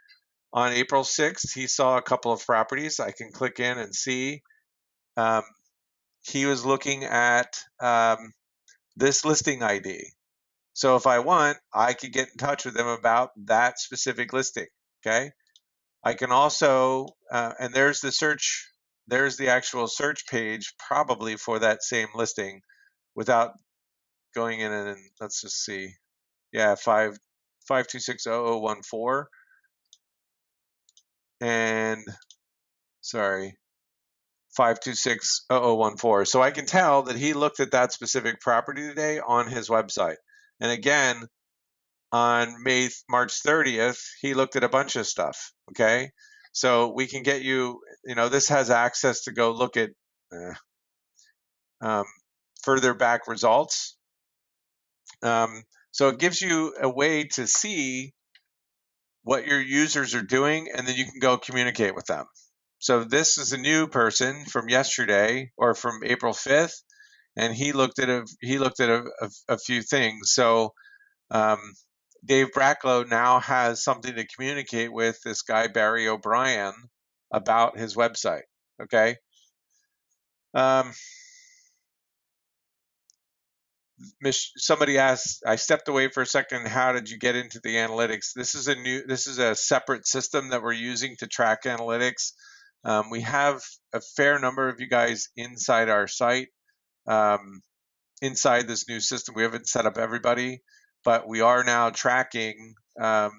on April 6th, he saw a couple of properties. I can click in and see. He was looking at this listing ID. So if I want, I could get in touch with him about that specific listing. Okay. I can also, and there's the search, there's the actual search page probably for that same listing without going in and let's just see. Yeah, 5260014 and sorry, 5260014. So I can tell that he looked at that specific property today on his website. And again, on March 30th, he looked at a bunch of stuff. Okay. So we can get you, this has access to go look at further back results. So it gives you a way to see what your users are doing, and then you can go communicate with them. So this is a new person from yesterday or from April 5th, and he looked at a few things. So Dave Bracklow now has something to communicate with this guy Barry O'Brien about his website. Okay. Somebody asked, I stepped away for a second, how did you get into the analytics? This is a separate system that we're using to track analytics. We have a fair number of you guys inside our site, inside this new system. We haven't set up everybody, but we are now tracking a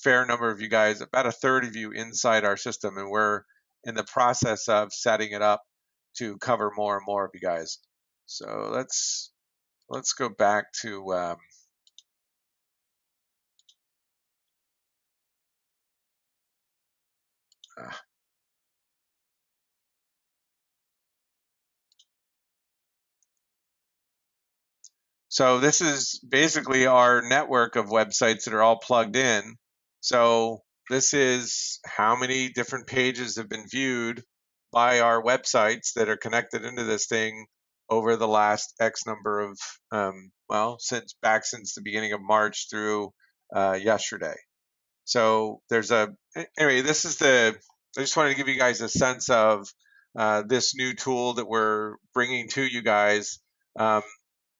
fair number of you guys, about a third of you inside our system, and we're in the process of setting it up to cover more and more of you guys. So let's go back to so this is basically our network of websites that are all plugged in. So this is how many different pages have been viewed by our websites that are connected into this thing over the last X number of, since the beginning of March through yesterday. So anyway, I just wanted to give you guys a sense of this new tool that we're bringing to you guys.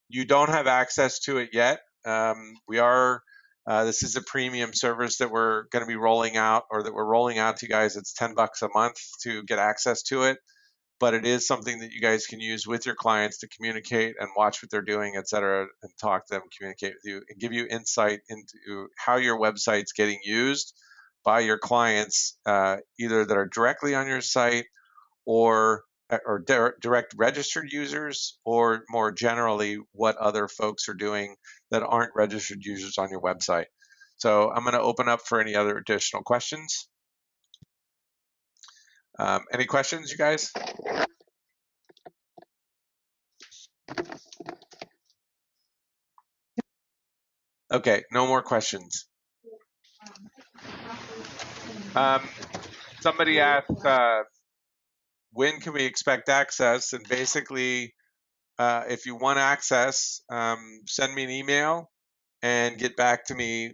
You don't have access to it yet. This is a premium service that we're going to be rolling out, or that we're rolling out to you guys. It's $10 a month to get access to it, but it is something that you guys can use with your clients to communicate and watch what they're doing, et cetera, and talk to them, communicate with you, and give you insight into how your website's getting used by your clients, either that are directly on your site or direct registered users, or more generally, what other folks are doing that aren't registered users on your website. So I'm going to open up for any other additional questions. Any questions, you guys? Okay, no more questions. Somebody asked, when can we expect access? And basically, if you want access, send me an email and get back to me.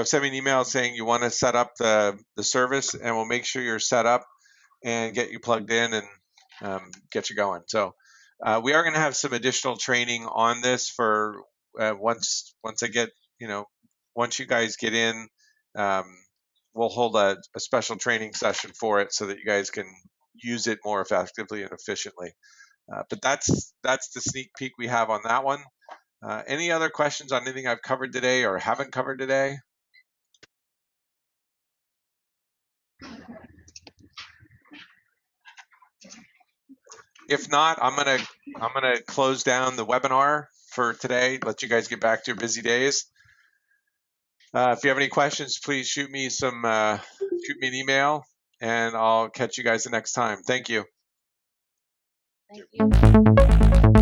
Send me an email saying you want to set up the service, and we'll make sure you're set up and get you plugged in and get you going. So we are going to have some additional training on this for once you guys get in, we'll hold a special training session for it so that you guys can use it more effectively and efficiently. But that's the sneak peek we have on that one. Any other questions on anything I've covered today or haven't covered today? If not, I'm gonna close down the webinar for today. Let you guys get back to your busy days. If you have any questions, please shoot me an email, and I'll catch you guys the next time. Thank you. Thank you.